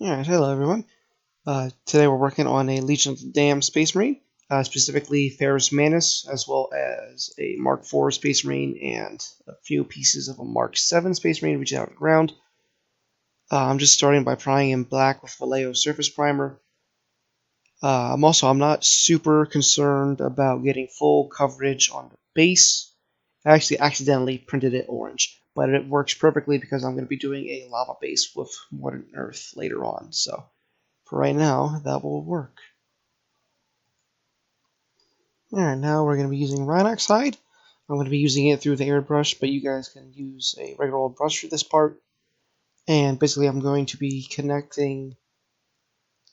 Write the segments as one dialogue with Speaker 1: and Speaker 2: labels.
Speaker 1: Alright, hello everyone. Today we're working on a Legion of the Damned Space Marine, specifically Ferrus Manus, as well as a Mark IV Space Marine and a few pieces of a Mark VII Space Marine reaching out of the ground. I'm just starting by priming in black with Vallejo Surface Primer. I'm not super concerned about getting full coverage on the base. I actually accidentally printed it orange, but it works perfectly because I'm going to be doing a lava base with Modern Earth later on, so for right now, that will work. Alright, now we're going to be using Rhinox hide. I'm going to be using it through the airbrush, but you guys can use a regular old brush for this part. And basically, I'm going to be connecting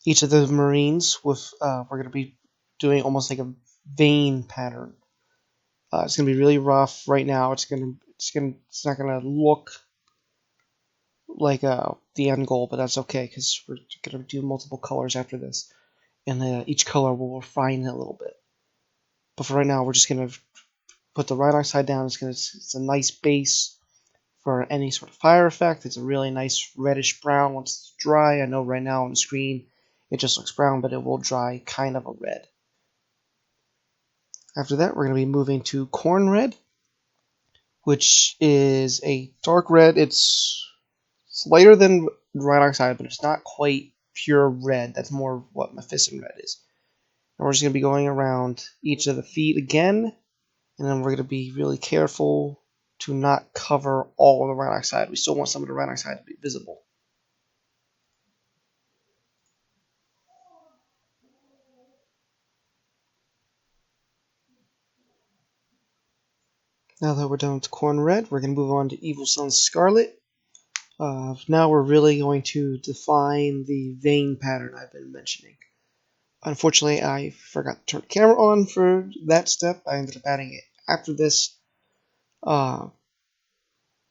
Speaker 1: each of the marines with, we're going to be doing almost like a vein pattern. It's going to be really rough right now. It's not going to look like the end goal, but that's okay because we're going to do multiple colors after this, and each color will refine it a little bit. But for right now, we're just going to put the Rhinox hide down. It's a nice base for any sort of fire effect. It's a really nice reddish brown once it's dry. I know right now on the screen it just looks brown, but it will dry kind of a red. After that, we're going to be moving to Corn Red, which is a dark red. It's lighter than Rhinox hide, but it's not quite pure red. That's more what Mephiston red is. And we're just going to be going around each of the feet again, and then we're going to be really careful to not cover all of the Rhinox hide. We still want some of the Rhinox hide to be visible. Now that we're done with Corn Red, we're going to move on to Evil Sunz Scarlet. Now we're really going to define the vein pattern I've been mentioning. Unfortunately, I forgot to turn the camera on for that step. I ended up adding it after this. But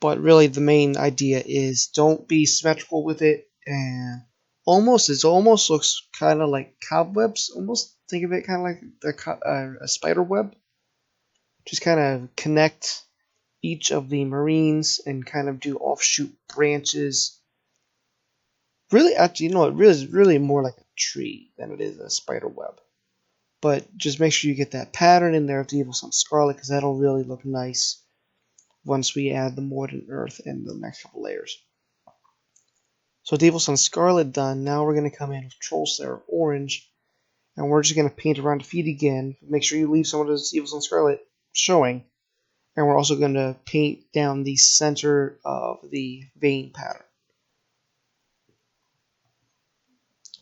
Speaker 1: really the main idea is don't be symmetrical with it, and it almost looks kind of like cobwebs. Almost think of it kind of like a spider web. Just kind of connect each of the marines and kind of do offshoot branches. Really, actually, it really is really more like a tree than it is a spider web. But just make sure you get that pattern in there of the Evil Sunz Scarlet, because that'll really look nice once we add the Modern Earth in the next couple layers. So with Evil Sunz Scarlet done, now we're going to come in with Troll Slayer Orange, and we're just going to paint around the feet again. Make sure you leave some of this Evil Sunz Scarlet showing, and we're also going to paint down the center of the vein pattern.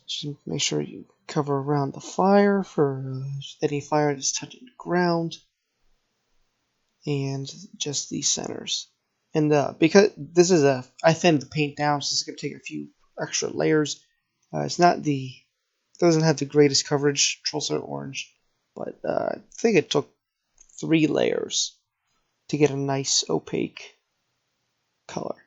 Speaker 1: Just make sure you cover around the fire for any fire that's touching the ground, and just the centers. And because this is I thinned the paint down, so it's going to take a few extra layers. It doesn't have the greatest coverage, Troll Slayer Orange, but I think it took 3 layers to get a nice opaque color.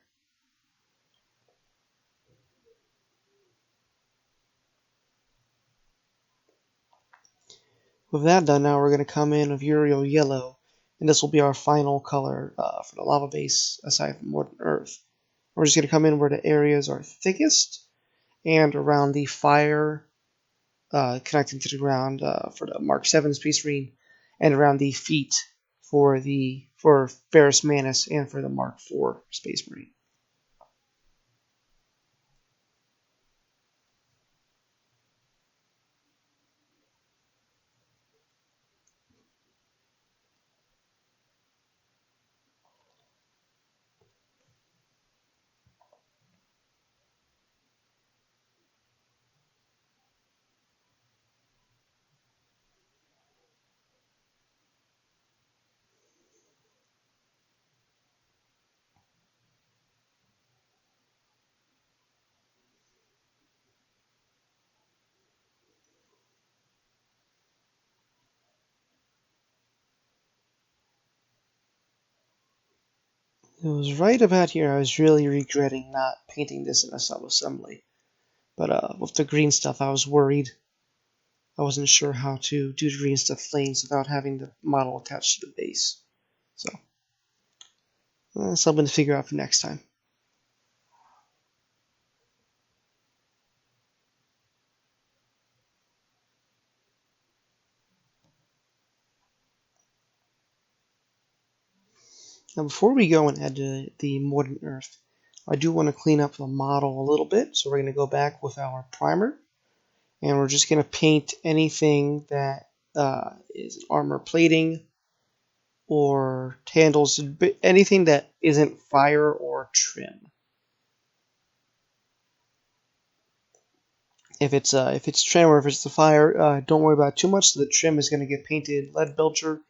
Speaker 1: With that done, now we're going to come in with Uriel Yellow, and this will be our final color for the lava base, aside from Modern Earth. We're just going to come in where the areas are thickest, and around the fire connecting to the ground for the Mark VII Space Marine, and around the feet for Ferrus Manus and for the Mark IV Space Marine. It was right about here I was really regretting not painting this in a sub-assembly. But with the green stuff, I was worried. I wasn't sure how to do the green stuff flames without having the model attached to the base. So, something to figure out for next time. Now before we go and add the modern earth, I do want to clean up the model a little bit. So we're going to go back with our primer, and we're just going to paint anything that is armor plating or handles, anything that isn't fire or trim. If it's trim or if it's the fire, don't worry about it too much. So the trim is going to get painted lead belcher,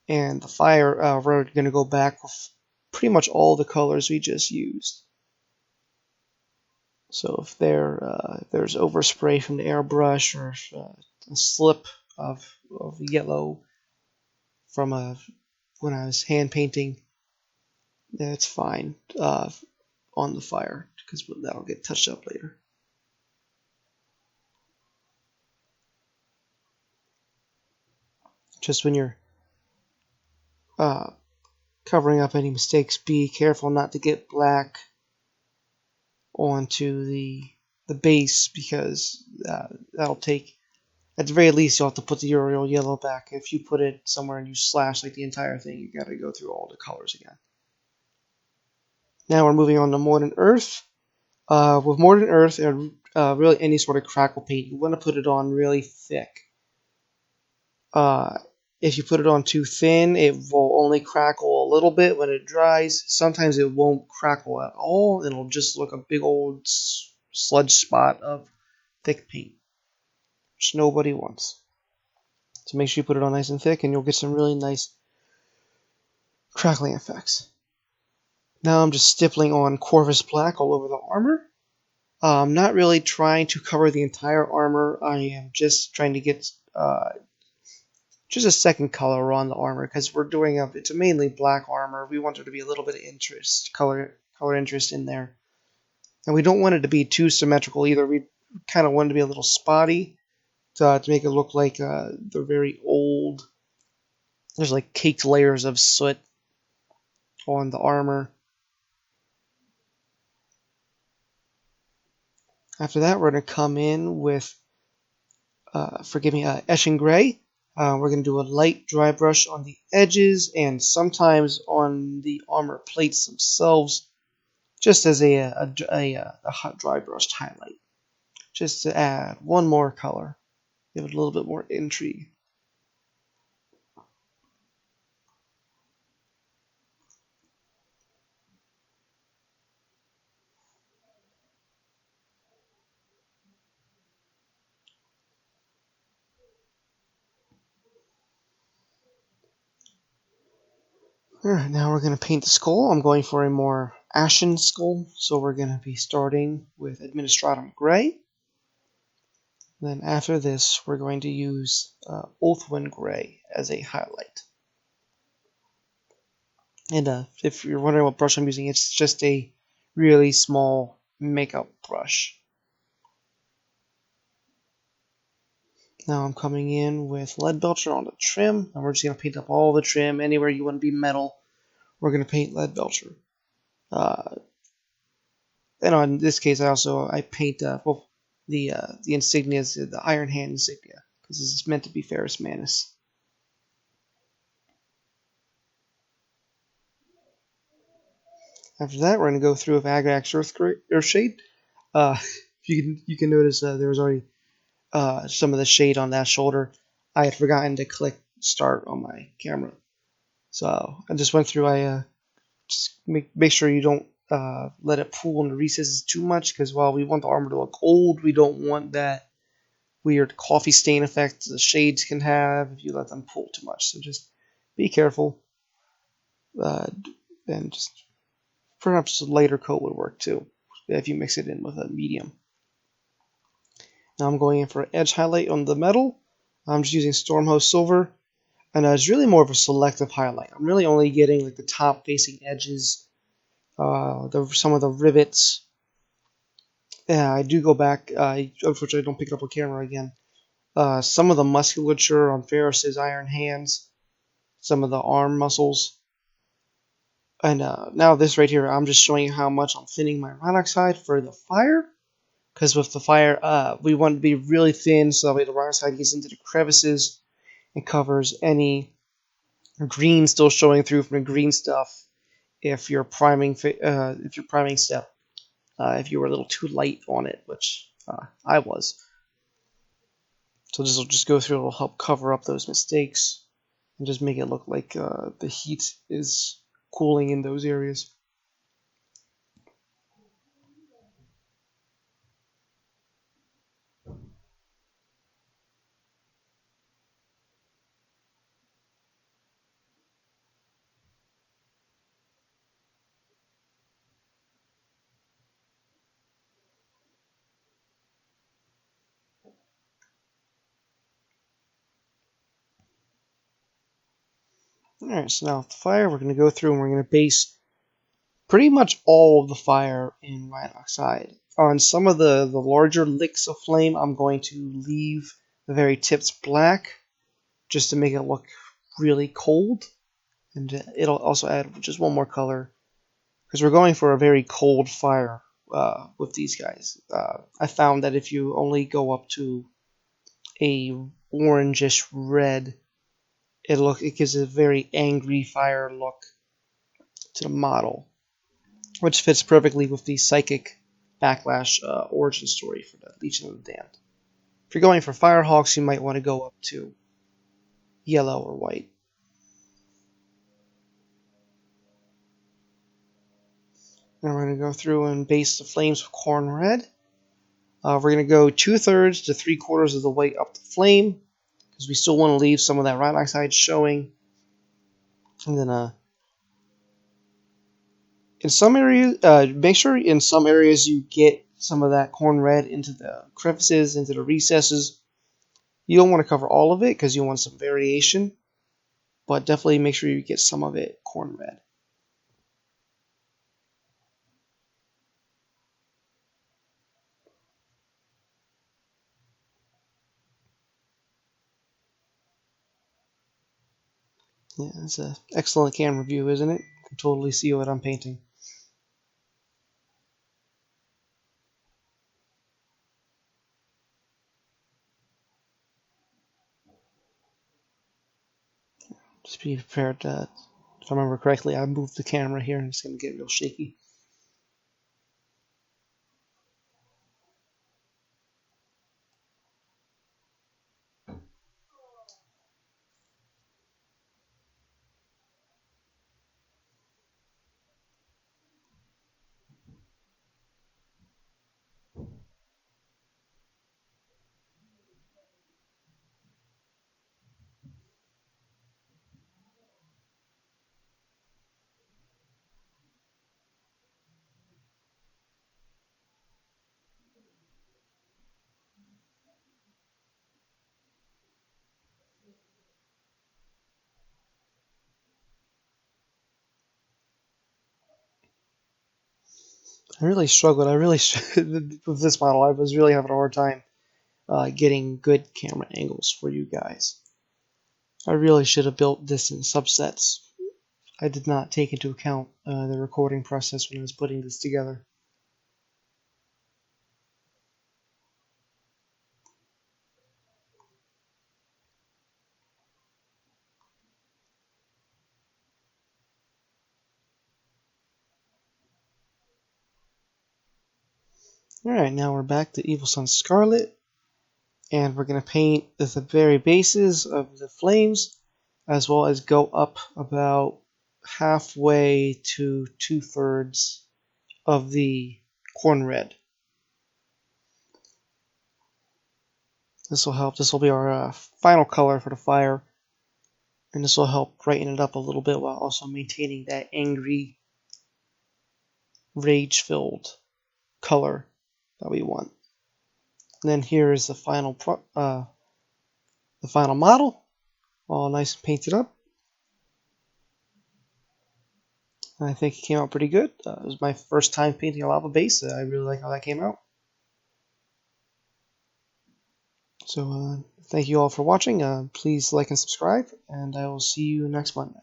Speaker 1: and the fire we're going to go back with pretty much all the colors we just used. So if there's overspray from the airbrush or a slip of yellow from when I was hand painting, that's fine on the fire because that'll get touched up later. Just when you're covering up any mistakes, be careful not to get black onto the base because that'll take, at the very least, you'll have to put the Uriel yellow back. If you put it somewhere and you slash like the entire thing, you got to go through all the colors again. Now we're moving on to Modern Earth. With Modern Earth and really any sort of crackle paint, you want to put it on really thick. If you put it on too thin, it will only crackle a little bit when it dries. Sometimes it won't crackle at all. It'll just look a big old sludge spot of thick paint, which nobody wants. So make sure you put it on nice and thick, and you'll get some really nice crackling effects. Now I'm just stippling on Corvus Black all over the armor. I'm not really trying to cover the entire armor. I am just trying to get just a second color on the armor because we're doing it's a mainly black armor. We want there to be a little bit of interest, color interest in there, and we don't want it to be too symmetrical either. We kind of want it to be a little spotty to make it look like they're very old. There's like caked layers of soot on the armor. After that, we're going to come in with, Eshin Gray. We're going to do a light dry brush on the edges and sometimes on the armor plates themselves, just as a hot dry brush highlight, just to add one more color, give it a little bit more intrigue. Alright, now we're going to paint the skull. I'm going for a more ashen skull, so we're going to be starting with Administratum Gray. Then after this, we're going to use Oathwind Gray as a highlight. And if you're wondering what brush I'm using, it's just a really small makeup brush. Now I'm coming in with Lead Belcher on the trim, and we're just going to paint up all the trim. Anywhere you want to be metal, we're going to paint Lead Belcher. And in this case, I paint the insignias, the Iron Hand insignia, because this is meant to be Ferrus Manus. After that, we're going to go through with Agrac's Earthshade. You can notice there was already some of the shade on that shoulder. I had forgotten to click start on my camera, so I just went through. I just make sure you don't let it pool in the recesses too much, because while we want the armor to look old, we don't want that weird coffee stain effect the shades can have if you let them pool too much. So just be careful, and just perhaps a lighter coat would work too if you mix it in with a medium. Now I'm going in for an edge highlight on the metal. I'm just using Stormhost Silver, and it's really more of a selective highlight. I'm really only getting like the top facing edges, some of the rivets. Yeah, I do go back. Unfortunately, I don't pick it up on camera again. Some of the musculature on Ferrus's iron hands, some of the arm muscles. And now this right here, I'm just showing you how much I'm thinning my rod oxide for the fire. Because with the fire, we want it to be really thin so that way the rod oxide gets into the crevices and covers any green still showing through from the green stuff if you're priming step. If you were a little too light on it, which I was. So this will just go through. It'll help cover up those mistakes and just make it look like the heat is cooling in those areas. Alright, so now with the fire, we're going to go through and we're going to base pretty much all of the fire in Rhine oxide. On some of the larger licks of flame, I'm going to leave the very tips black just to make it look really cold. And it'll also add just one more color because we're going for a very cold fire with these guys. I found that if you only go up to a orangish red, it gives a very angry fire look to the model, which fits perfectly with the psychic backlash origin story for the Legion of the Damned. If you're going for Firehawks, you might want to go up to yellow or white. Now we're going to go through and base the flames with corn red. We're going to go 2/3 to 3/4 of the way up the flame because we still want to leave some of that rhine oxide showing. And then in some areas, make sure in some areas you get some of that corn red into the crevices, into the recesses. You don't want to cover all of it because you want some variation, but definitely make sure you get some of it corn red. Yeah, it's an excellent camera view, isn't it? You can totally see what I'm painting. Just be prepared to, if I remember correctly, I moved the camera here and it's going to get real shaky. I really struggled. With this model, I was really having a hard time getting good camera angles for you guys. I really should have built this in subsets. I did not take into account the recording process when I was putting this together. Alright, now we're back to Evil Sunz Scarlet, and we're going to paint the very bases of the flames, as well as go up about halfway to 2/3 of the corn red. This will help. This will be our final color for the fire, and this will help brighten it up a little bit while also maintaining that angry, rage-filled color that we want. And then here is the final model, all nice and painted up. I think it came out pretty good. It was my first time painting a lava base. I really like how that came out. So thank you all for watching. Please like and subscribe, and I will see you next Monday.